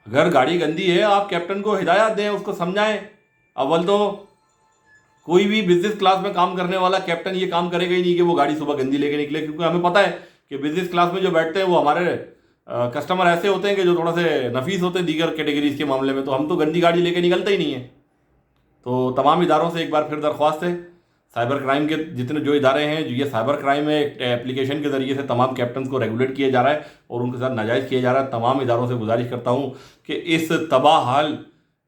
अगर गाड़ी गंदी है आप कैप्टन को हिदायत दें, उसको समझाएं। अव्वल तो कोई भी बिजनेस क्लास में काम करने वाला कैप्टन ये काम करेगा ही नहीं कि वो गाड़ी सुबह गंदी लेके निकले, क्योंकि हमें पता है कि बिजनेस क्लास में जो बैठते हैं वो हमारे कस्टमर ऐसे होते हैं कि जो थोड़ा से नफीस होते हैं दीगर कैटेगरीज के मामले में, तो हम तो गंदी गाड़ी लेके निकलते ही नहीं है। तो तमाम इदारों से एक बार फिर दरख्वास्त है, साइबर क्राइम के जितने जो इदारे हैं, जो ये साइबर क्राइम में एप्लीकेशन के ज़रिए से तमाम कैप्टन को रेगुलेट किया जा रहा है और उनके साथ नाजायज़ किया जा रहा है, तमाम इदारों से गुजारिश करता हूँ कि इस तबाह हाल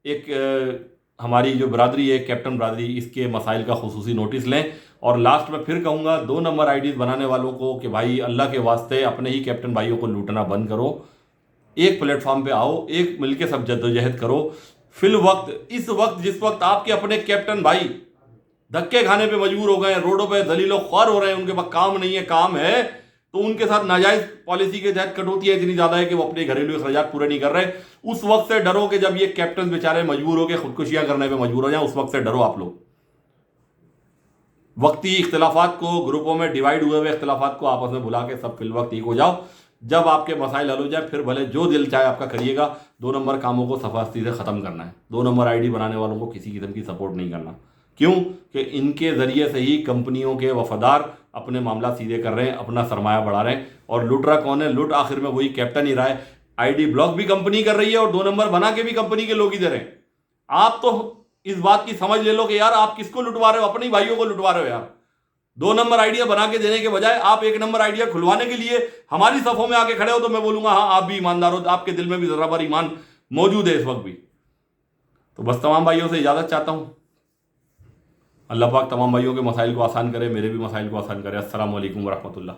एक हमारी जो बरादरी है कैप्टन बरादरी, इसके मसाइल का खुसूसी नोटिस लें। और लास्ट में फिर कहूँगा 2 नंबर आईडीज़ बनाने वालों को कि भाई अल्लाह के वास्ते अपने ही कैप्टन भाइयों को लूटना बंद करो, एक प्लेटफॉर्म पे आओ, एक मिलके सब जद्दोजहद करो। फिल वक्त इस वक्त जिस वक्त आपके अपने कैप्टन भाई धक्के खाने पे मजबूर हो गए, रोडों पे दलीलो ख्वार हो रहे हैं, उनके पास काम नहीं है, काम है तो उनके साथ नाजायज पॉलिसी के तहत कटौतियां इतनी ज्यादा है कि वो अपने घरेलू अखराजात पूरे नहीं कर रहे, उस वक्त से डरो कि जब ये कैप्टन बेचारे मजबूर हो के खुदकुशियां करने पे मजबूर हो जाए, उस वक्त से डरो आप लोग। वक्ती इख्तिलाफात को, ग्रुपों में डिवाइड हुए इख्तिलाफात को आपस में भुला के सब फिल वक्त ठीक हो जाओ। जब आपके मसाइल हल हो जाए फिर भले जो दिल चाहे आपका करिएगा। 2 नंबर कामों को सफास्ती से ख़त्म करना है। 2 नंबर आईडी बनाने वालों को किसी किस्म की सपोर्ट नहीं करना। क्यों कि इनके ज़रिए से ही कंपनियों के वफादार अपने मामला सीधे कर रहे हैं, अपना सरमाया बढ़ा रहे हैं। और लुट रहा कौन है? लुट आखिर में वही कैप्टन ही रहा है। आईडी ब्लॉक भी कंपनी कर रही है और 2 नंबर बना के भी कंपनी के लोग ही दे रहे हैं। आप तो इस बात की समझ ले लो कि यार आप किसको लुटवा रहे हो? अपने भाइयों को लुटवा रहे हो यार। 2 नंबर आइडिया बना के देने के बजाय आप 1 नंबर आइडिया खुलवाने के लिए हमारी सफों में आके खड़े हो तो मैं बोलूंगा हाँ आप भी ईमानदार हो, आपके दिल में भी जरा भर ईमान मौजूद है इस वक्त भी। तो बस तमाम भाइयों से इजाजत चाहता हूं। अल्लाह पाक तमाम भाइयों के मसाइल को आसान करे, मेरे भी मसाइल को आसान करे। अस्सलाम वालेकुम वरहमतुल्लाह।